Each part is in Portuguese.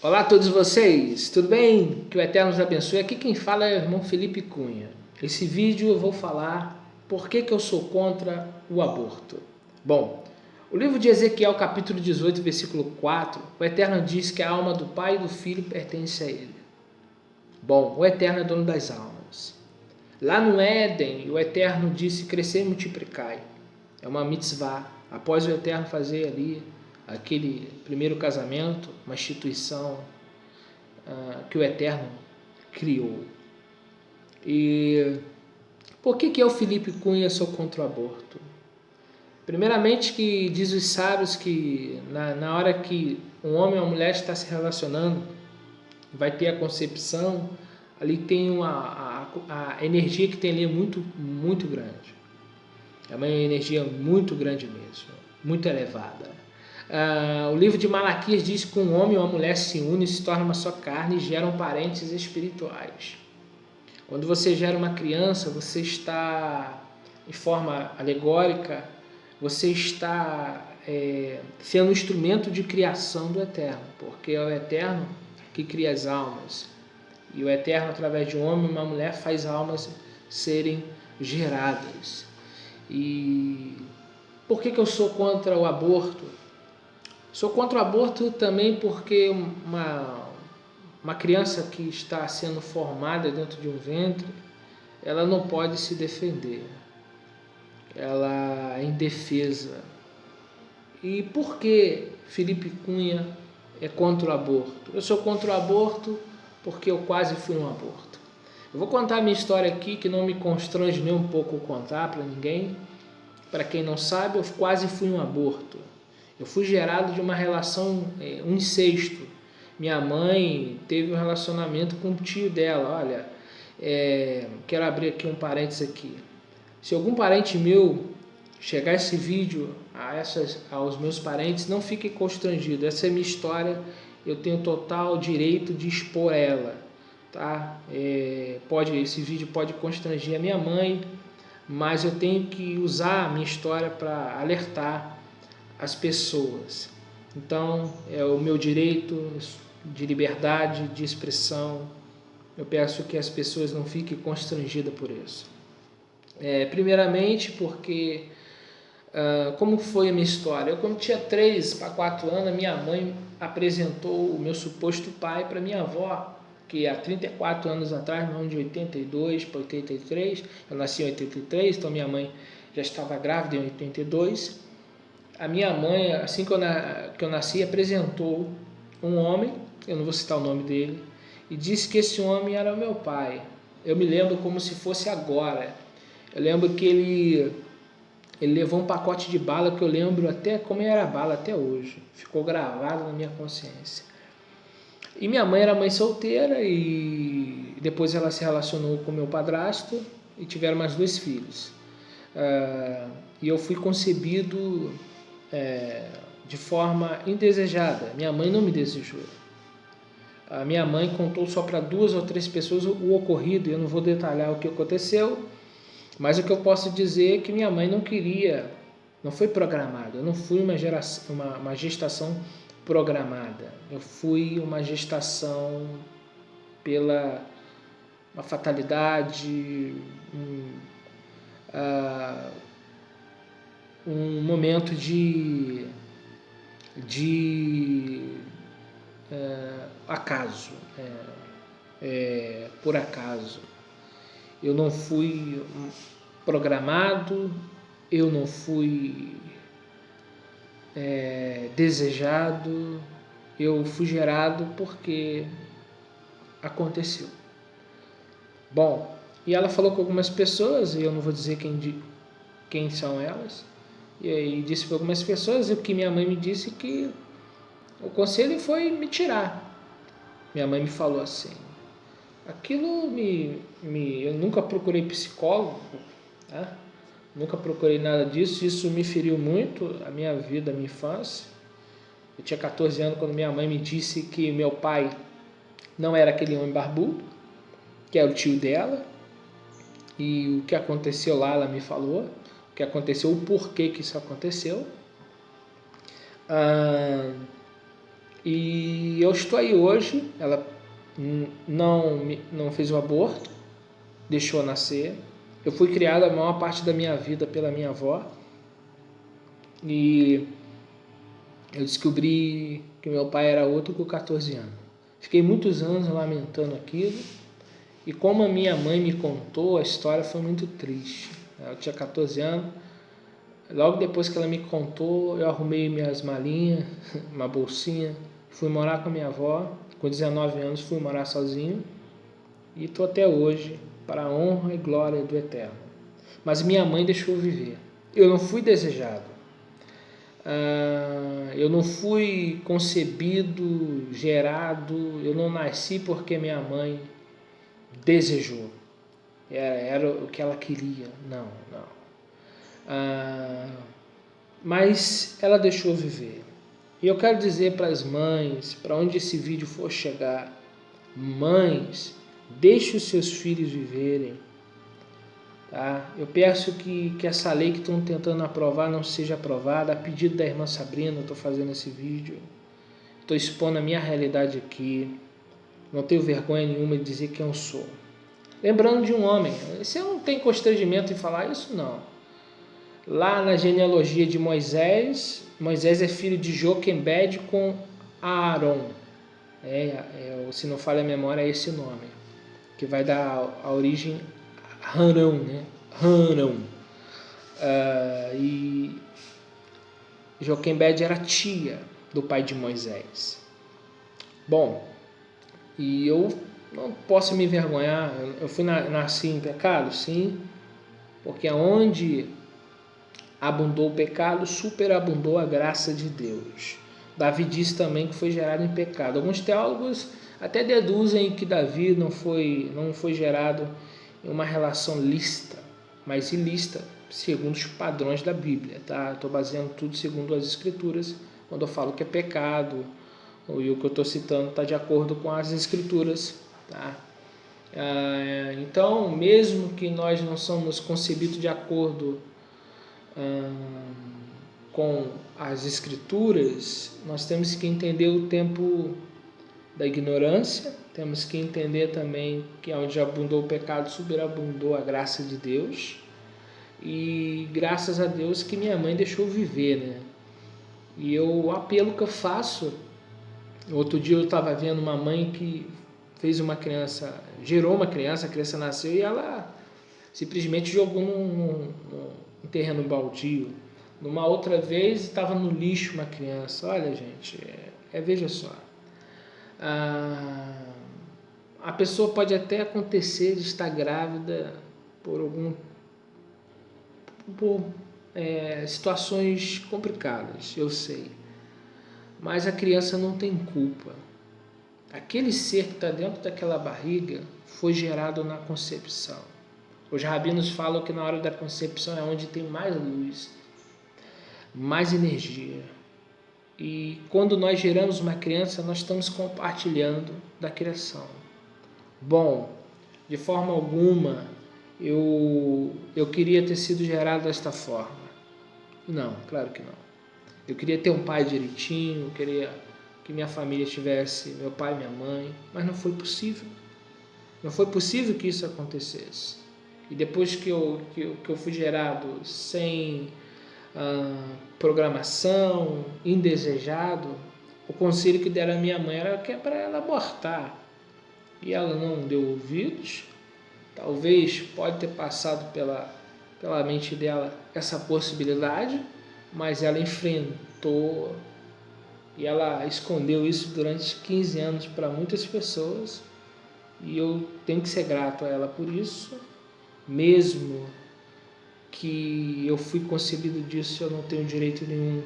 Olá a todos vocês, tudo bem? Que o Eterno nos abençoe. Aqui quem fala é o irmão Felipe Cunha. Esse vídeo eu vou falar por que eu sou contra o aborto. Bom, o livro de Ezequiel, capítulo 18, versículo 4, o Eterno diz que a alma do pai e do filho pertence a ele. Bom, o Eterno é dono das almas. Lá no Éden, o Eterno disse: crescer e multiplicai. É uma mitzvah. Após o Eterno fazer ali aquele primeiro casamento, uma instituição que o Eterno criou. E por que eu, Felipe Cunha, sou contra o aborto? Primeiramente, que diz os sábios que na hora que um homem ou uma mulher está se relacionando, vai ter a concepção, ali tem a energia que tem ali é muito grande. É uma energia muito grande mesmo, muito elevada. O livro de Malaquias diz que um homem ou uma mulher se unem, se tornam uma só carne e geram parentes espirituais. Quando você gera uma criança, você está, em forma alegórica, você está sendo um instrumento de criação do Eterno, porque é o Eterno que cria as almas. E o Eterno, através de um homem e uma mulher, faz almas serem geradas. E por que eu sou contra o aborto? Sou contra o aborto também porque uma criança que está sendo formada dentro de um ventre, ela não pode se defender. Ela é indefesa. E por que Felipe Cunha é contra o aborto? Eu sou contra o aborto porque eu quase fui um aborto. Eu vou contar a minha história aqui, que não me constrange nem um pouco contar para ninguém. Para quem não sabe, eu quase fui um aborto. Eu fui gerado de uma relação, um incesto. Minha mãe teve um relacionamento com o tio dela. Olha, quero abrir aqui um parênteses aqui. Se algum parente meu chegar esse vídeo aos meus parentes, não fiquem constrangidos. Essa é a minha história, eu tenho total direito de expor ela. Tá? Esse vídeo pode constranger a minha mãe, mas eu tenho que usar a minha história para alertar as pessoas. Então, é o meu direito de liberdade de expressão. Eu peço que as pessoas não fiquem constrangidas por isso. Primeiramente, porque como foi a minha história? Eu, quando tinha 3 para 4 anos, a minha mãe apresentou o meu suposto pai para minha avó, que há 34 anos atrás, no ano de 82 para 83, eu nasci em 83, então minha mãe já estava grávida em 82. A minha mãe, assim que eu nasci, apresentou um homem, eu não vou citar o nome dele, e disse que esse homem era o meu pai. Eu me lembro como se fosse agora. Eu lembro que ele levou um pacote de bala, que eu lembro até como era a bala até hoje. Ficou gravado na minha consciência. E minha mãe era mãe solteira e depois ela se relacionou com meu padrasto e tiveram mais 2 filhos. E eu fui concebido de forma indesejada. Minha mãe não me desejou. A minha mãe contou só para 2 ou 3 pessoas o ocorrido. Eu não vou detalhar o que aconteceu, mas o que eu posso dizer é que minha mãe não queria, não foi programada. Eu não fui uma gestação programada. Eu fui uma gestação pela uma fatalidade, um momento de acaso, por acaso. Eu não fui programado, eu não fui desejado, eu fui gerado porque aconteceu. Bom, e ela falou com algumas pessoas, e eu não vou dizer quem são elas, e aí disse para algumas pessoas, e o que minha mãe me disse que o conselho foi me tirar. Minha mãe me falou assim. Aquilo eu nunca procurei psicólogo, tá? Nunca procurei nada disso, isso me feriu muito, a minha vida, a minha infância. Eu tinha 14 anos quando minha mãe me disse que meu pai não era aquele homem barbudo, que era o tio dela, e o que aconteceu lá, ela me falou, o que aconteceu, o porquê que isso aconteceu. E eu estou aí hoje. Ela não fez o aborto, deixou nascer. Eu fui criado a maior parte da minha vida pela minha avó. E eu descobri que meu pai era outro com 14 anos. Fiquei muitos anos lamentando aquilo. E como a minha mãe me contou, a história foi muito triste. Eu tinha 14 anos. Logo depois que ela me contou, eu arrumei minhas malinhas, uma bolsinha, fui morar com a minha avó. Com 19 anos fui morar sozinho. E estou até hoje, para a honra e glória do Eterno. Mas minha mãe deixou viver. Eu não fui desejado. Eu não fui concebido, gerado. Eu não nasci porque minha mãe desejou. Era o que ela queria. Não. Mas ela deixou viver. E eu quero dizer para as mães, para onde esse vídeo for chegar, mães, deixe os seus filhos viverem. Tá? Eu peço que essa lei que estão tentando aprovar não seja aprovada. A pedido da irmã Sabrina, eu estou fazendo esse vídeo. Estou expondo a minha realidade aqui. Não tenho vergonha nenhuma de dizer quem eu sou. Lembrando de um homem. Você não tem constrangimento em falar isso, não. Lá na genealogia de Moisés, Moisés é filho de Joquebede com Aaron. Se não falha a memória, é esse nome. Que vai dar a origem a Arão, né? Arão. E Joquebede era tia do pai de Moisés. Bom, e eu não posso me envergonhar. Eu nasci em pecado, sim, porque onde abundou o pecado, superabundou a graça de Deus. Davi disse também que foi gerado em pecado. Alguns teólogos até deduzem que Davi não foi gerado em uma relação lícita, mas ilícita, segundo os padrões da Bíblia. Tá? Estou baseando tudo segundo as Escrituras, quando eu falo que é pecado, e o que eu estou citando está de acordo com as Escrituras. Tá? Então, mesmo que nós não somos concebidos de acordo com as Escrituras, nós temos que entender o tempo da ignorância, temos que entender também que onde abundou o pecado, superabundou a graça de Deus, e graças a Deus que minha mãe deixou viver, né? E o apelo que eu faço, outro dia eu estava vendo uma mãe que fez uma criança, gerou uma criança, a criança nasceu e ela simplesmente jogou num terreno baldio. Numa outra vez estava no lixo uma criança. Olha, gente, veja só. A pessoa pode até acontecer de estar grávida por situações complicadas, eu sei. Mas a criança não tem culpa. Aquele ser que está dentro daquela barriga foi gerado na concepção. Os rabinos falam que na hora da concepção é onde tem mais luz, mais energia. E quando nós geramos uma criança, nós estamos compartilhando da criação. Bom, de forma alguma eu queria ter sido gerado desta forma. Não, claro que não. Eu queria ter um pai direitinho, eu queria que minha família tivesse meu pai e minha mãe, mas não foi possível. Não foi possível que isso acontecesse. E depois que eu fui gerado sem programação, indesejado, o conselho que deram à minha mãe era que é para ela abortar. E ela não deu ouvidos. Talvez pode ter passado pela mente dela essa possibilidade, mas ela enfrentou e ela escondeu isso durante 15 anos para muitas pessoas. E eu tenho que ser grato a ela por isso. Mesmo que eu fui concebido disso, eu não tenho direito nenhum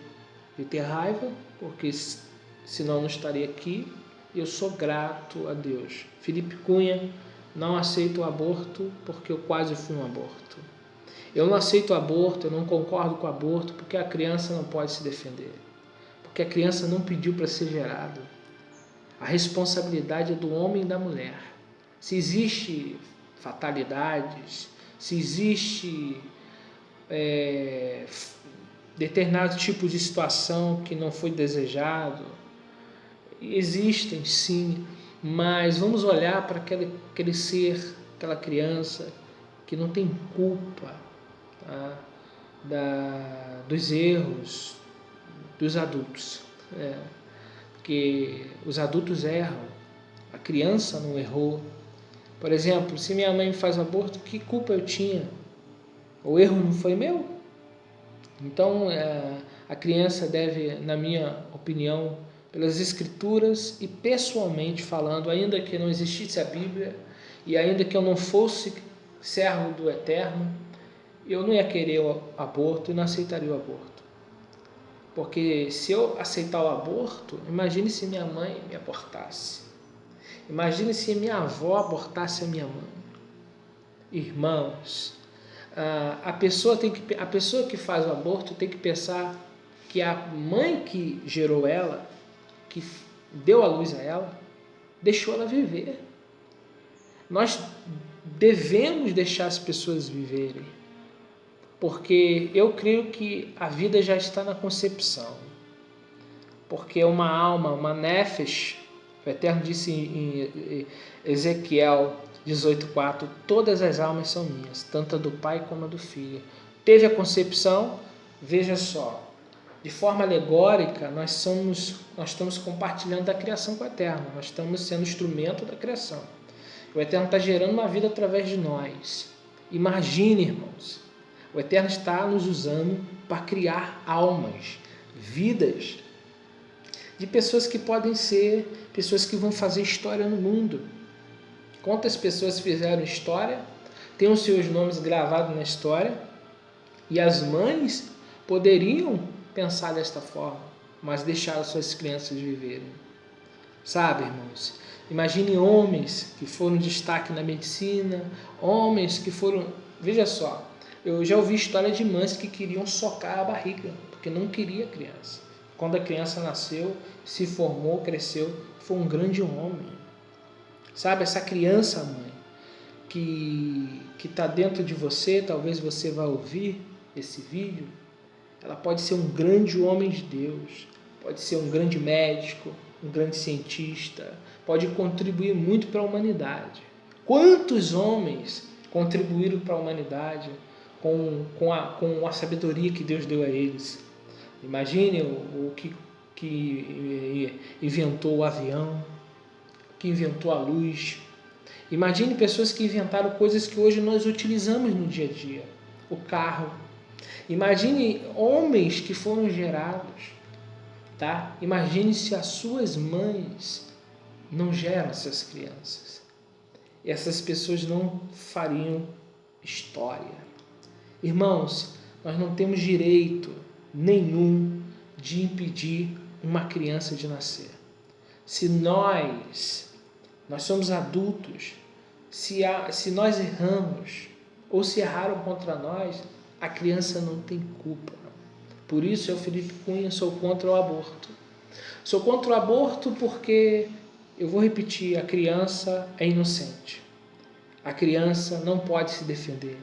de ter raiva, porque senão eu não estaria aqui. Eu sou grato a Deus. Felipe Cunha, não aceito o aborto porque eu quase fui um aborto. Eu não aceito o aborto, eu não concordo com o aborto porque a criança não pode se defender. Porque a criança não pediu para ser gerada. A responsabilidade é do homem e da mulher. Se existe fatalidades, se existe determinado tipo de situação que não foi desejado, Existem sim, mas vamos olhar para aquele ser, aquela criança que não tem culpa, tá? Dos erros dos adultos. Porque os adultos erram, a criança não errou. Por exemplo, se minha mãe faz aborto, que culpa eu tinha? O erro não foi meu? Então, a criança deve, na minha opinião, pelas escrituras e pessoalmente falando, ainda que não existisse a Bíblia e ainda que eu não fosse servo do Eterno, eu não ia querer o aborto e não aceitaria o aborto. Porque se eu aceitar o aborto, imagine se minha mãe me abortasse. Imagine se minha avó abortasse a minha mãe. Irmãos, a pessoa que faz o aborto tem que pensar que a mãe que gerou ela, que deu a luz a ela, deixou ela viver. Nós devemos deixar as pessoas viverem, porque eu creio que a vida já está na concepção. Porque uma alma, uma nefesh, o Eterno disse em Ezequiel 18:4, todas as almas são minhas, tanto a do Pai como a do Filho. Teve a concepção, veja só, de forma alegórica, nós estamos compartilhando da criação com o Eterno, nós estamos sendo instrumento da criação. O Eterno está gerando uma vida através de nós. Imagine, irmãos, o Eterno está nos usando para criar almas, vidas, de pessoas que podem ser pessoas que vão fazer história no mundo. Quantas pessoas fizeram história, têm os seus nomes gravados na história, e as mães poderiam pensar desta forma, mas deixaram suas crianças viverem. Sabe, irmãos? Imagine homens que foram destaque na medicina, homens que foram... Veja só, eu já ouvi história de mães que queriam socar a barriga, porque não queria criança. Quando a criança nasceu, se formou, cresceu, foi um grande homem. Sabe, essa criança, mãe, que está dentro de você, talvez você vá ouvir esse vídeo, ela pode ser um grande homem de Deus, pode ser um grande médico, um grande cientista, pode contribuir muito para a humanidade. Quantos homens contribuíram para a humanidade com a sabedoria que Deus deu a eles? Imagine o que inventou o avião, que inventou a luz. Imagine pessoas que inventaram coisas que hoje nós utilizamos no dia a dia. O carro. Imagine homens que foram gerados. Tá? Imagine se as suas mães não geram essas crianças. Essas pessoas não fariam história. Irmãos, nós não temos direito nenhum de impedir uma criança de nascer. Se nós somos adultos, se nós erramos ou se erraram contra nós, a criança não tem culpa. Por isso eu, Felipe Cunha, sou contra o aborto. Sou contra o aborto porque, eu vou repetir, a criança é inocente. A criança não pode se defender.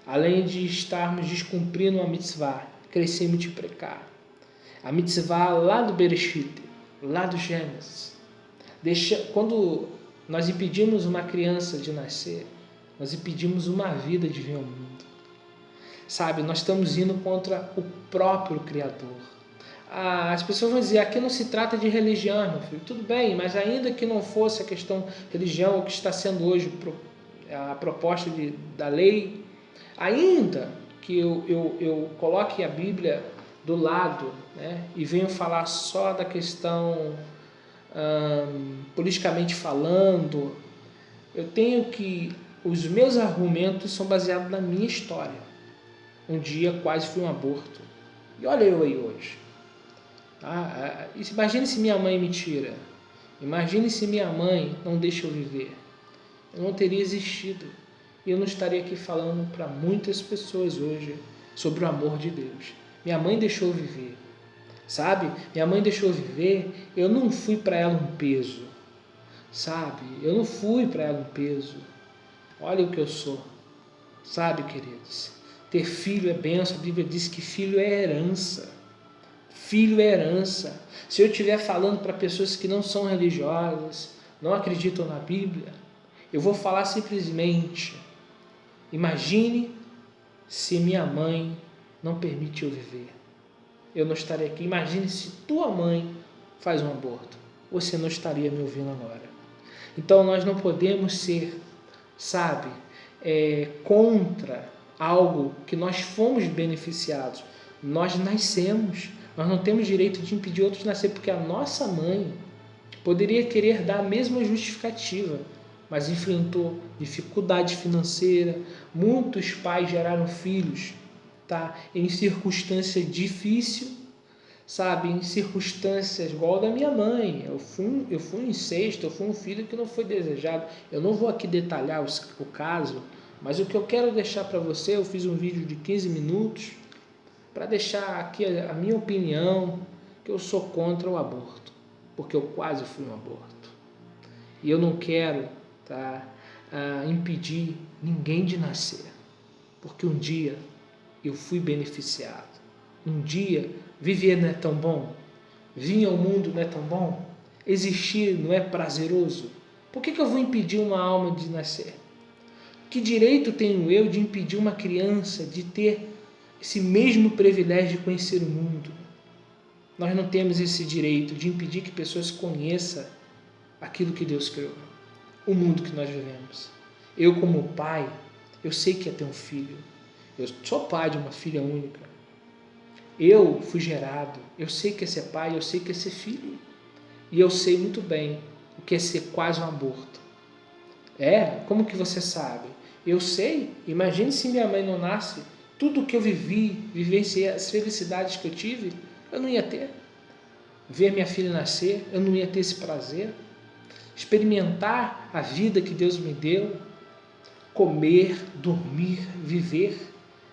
Além de estarmos descumprindo a mitzvah, crescer e multiplicar. A mitzvah lá do Bereshit, lá do Gênesis. Quando nós impedimos uma criança de nascer, nós impedimos uma vida de vir ao mundo. Sabe, nós estamos indo contra o próprio Criador. As pessoas vão dizer, aqui não se trata de religião, meu filho. Tudo bem, mas ainda que não fosse a questão religião, o que está sendo hoje a proposta da lei, ainda que eu coloque a Bíblia do lado, né, e venho falar só da questão politicamente falando, eu tenho que... Os meus argumentos são baseados na minha história. Um dia quase fui um aborto. E olha eu aí hoje. Imagine se minha mãe me tira. Imagine se minha mãe não deixa eu viver. Eu não teria existido. E eu não estaria aqui falando para muitas pessoas hoje sobre o amor de Deus. Minha mãe deixou eu viver. Sabe? Minha mãe deixou eu viver. Eu não fui para ela um peso. Sabe? Eu não fui para ela um peso. Olha o que eu sou. Sabe, queridos? Ter filho é bênção. A Bíblia diz que filho é herança. Filho é herança. Se eu estiver falando para pessoas que não são religiosas, não acreditam na Bíblia, eu vou falar simplesmente: imagine se minha mãe não permite eu viver. Eu não estaria aqui. Imagine se tua mãe faz um aborto. Você não estaria me ouvindo agora. Então nós não podemos ser, contra algo que nós fomos beneficiados. Nós nascemos. Nós não temos direito de impedir outros de nascer, porque a nossa mãe poderia querer dar a mesma justificativa, mas enfrentou dificuldade financeira. Muitos pais geraram filhos, em circunstâncias difíceis, em circunstâncias igual a da minha mãe. Eu fui um incesto, eu fui um filho que não foi desejado. Eu não vou aqui detalhar o caso, mas o que eu quero deixar para você, eu fiz um vídeo de 15 minutos para deixar aqui a minha opinião, que eu sou contra o aborto, porque eu quase fui um aborto. E eu não quero impedir ninguém de nascer, porque um dia eu fui beneficiado. Um dia viver não é tão bom? Vir ao mundo não é tão bom? Existir não é prazeroso? Por que eu vou impedir uma alma de nascer? Que direito tenho eu de impedir uma criança de ter esse mesmo privilégio de conhecer o mundo? Nós não temos esse direito de impedir que pessoas conheçam aquilo que Deus criou, o mundo que nós vivemos. Eu, como pai, eu sei que é ter um filho. Eu sou pai de uma filha única. Eu fui gerado, eu sei que é ser pai, eu sei que é ser filho. E eu sei muito bem o que é ser quase um aborto. Como que você sabe? Eu sei. Imagine se minha mãe não nasce, tudo o que eu vivenciei, as felicidades que eu tive, eu não ia ter. Ver minha filha nascer, eu não ia ter esse prazer. Experimentar a vida que Deus me deu, comer, dormir, viver,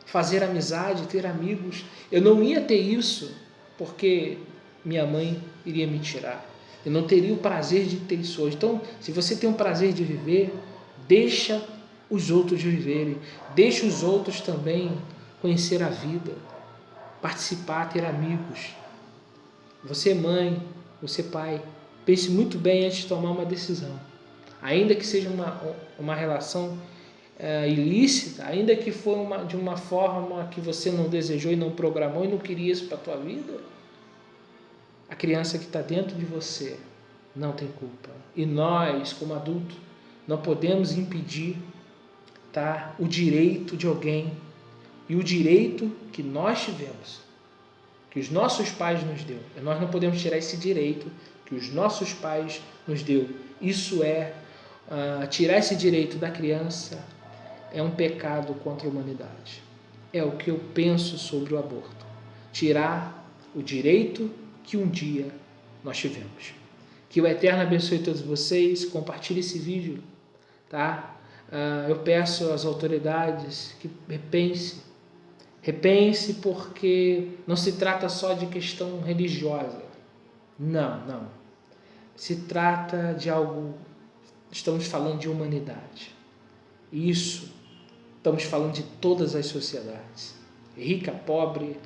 fazer amizade, ter amigos. Eu não ia ter isso porque minha mãe iria me tirar. Eu não teria o prazer de ter isso hoje. Então, se você tem o prazer de viver, deixa os outros viverem. Deixa os outros também conhecer a vida, participar, ter amigos. Você, mãe, você, pai, pense muito bem antes de tomar uma decisão. Ainda que seja uma relação ilícita, ainda que for de uma forma que você não desejou e não programou e não queria isso para a tua vida, a criança que está dentro de você não tem culpa. E nós, como adultos, não podemos impedir o direito de alguém e o direito que nós tivemos, que os nossos pais nos deu. E nós não podemos tirar esse direito que os nossos pais nos deu. Isso tirar esse direito da criança é um pecado contra a humanidade. É o que eu penso sobre o aborto. Tirar o direito que um dia nós tivemos. Que o Eterno abençoe todos vocês. Compartilhe esse vídeo, eu peço às autoridades que repense, porque não se trata só de questão religiosa. Não. Se trata de algo, estamos falando de humanidade. Isso, estamos falando de todas as sociedades, rica, pobre,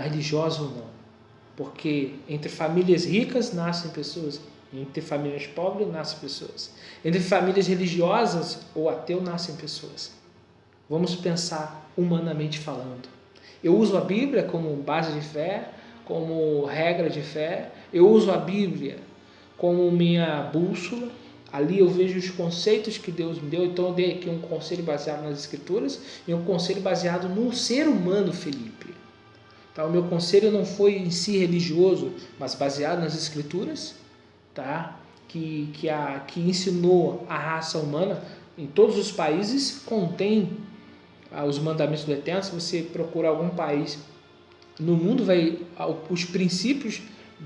religiosa ou não. Porque entre famílias ricas nascem pessoas, entre famílias pobres nascem pessoas, entre famílias religiosas ou ateu nascem pessoas. Vamos pensar humanamente falando. Eu uso a Bíblia como base de fé, como regra de fé. Eu uso a Bíblia como minha bússola. Ali eu vejo os conceitos que Deus me deu. Então eu dei aqui um conselho baseado nas Escrituras e um conselho baseado no ser humano, Felipe. O meu conselho não foi em si religioso, mas baseado nas Escrituras, que ensinou a raça humana. Em todos os países contém os mandamentos do Eterno. Se você procurar algum país no mundo, os princípios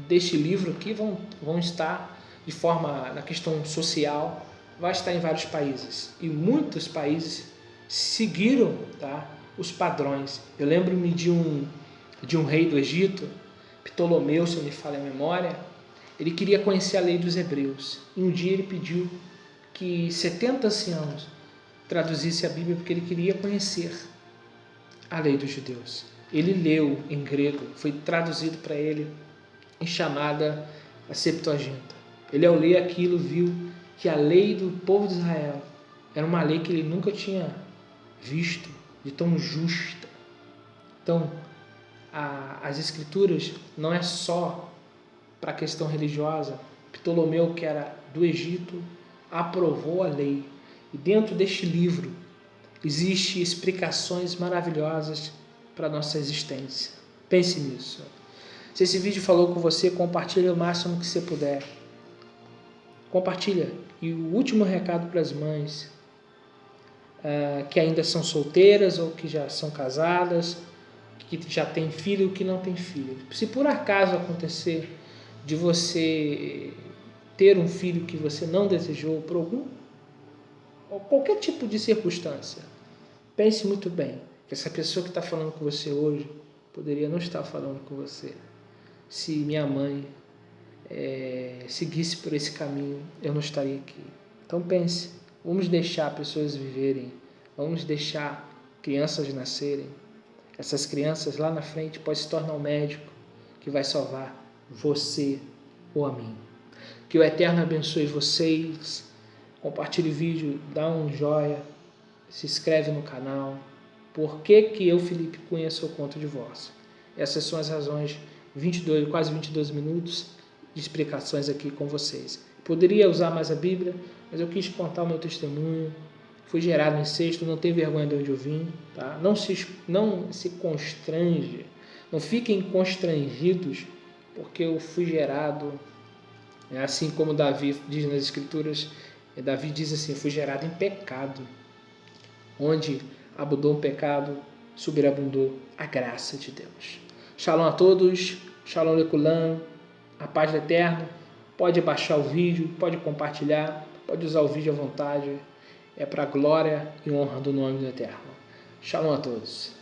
deste livro aqui vão estar de forma, na questão social, vai estar em vários países. E muitos países seguiram os padrões. Eu lembro-me de um rei do Egito, Ptolomeu, se não me falha a memória. Ele queria conhecer a lei dos hebreus. E um dia ele pediu que 70 anciãos traduzissem a Bíblia, porque ele queria conhecer a lei dos judeus. ele leu em grego, foi traduzido para ele em chamada a Septuaginta. Ele, ao ler aquilo, viu que a lei do povo de Israel era uma lei que ele nunca tinha visto, de tão justa. Então, as escrituras não é só para a questão religiosa. Ptolomeu, que era do Egito, aprovou a lei. E dentro deste livro existem explicações maravilhosas para a nossa existência. Pense nisso. Se esse vídeo falou com você, compartilhe o máximo que você puder. Compartilha. E o último recado para as mães que ainda são solteiras ou que já são casadas, que já tem filho ou que não tem filho. Se por acaso acontecer de você ter um filho que você não desejou por qualquer tipo de circunstância, pense muito bem que essa pessoa que está falando com você hoje poderia não estar falando com você. Se minha mãe seguisse por esse caminho, eu não estaria aqui. Então pense, vamos deixar pessoas viverem, vamos deixar crianças nascerem. Essas crianças lá na frente podem se tornar um médico que vai salvar você ou a mim. Que o Eterno abençoe vocês. Compartilhe o vídeo, dá um joinha, se inscreve no canal. Por que eu, Felipe Cunha, sou contra o divórcio? Essas são as razões, quase 22 minutos de explicações aqui com vocês. Poderia usar mais a Bíblia, mas eu quis contar o meu testemunho. Fui gerado em incesto, não tenho vergonha de onde eu vim. Tá? Não se constrange, não fiquem constrangidos, porque eu fui gerado, assim como Davi diz nas Escrituras. Davi diz assim: fui gerado em pecado. Onde abundou o pecado, superabundou a graça de Deus. Shalom a todos, shalom lekulam, a paz do Eterno. Pode baixar o vídeo, pode compartilhar, pode usar o vídeo à vontade. É para a glória e honra do nome do Eterno. Shalom a todos.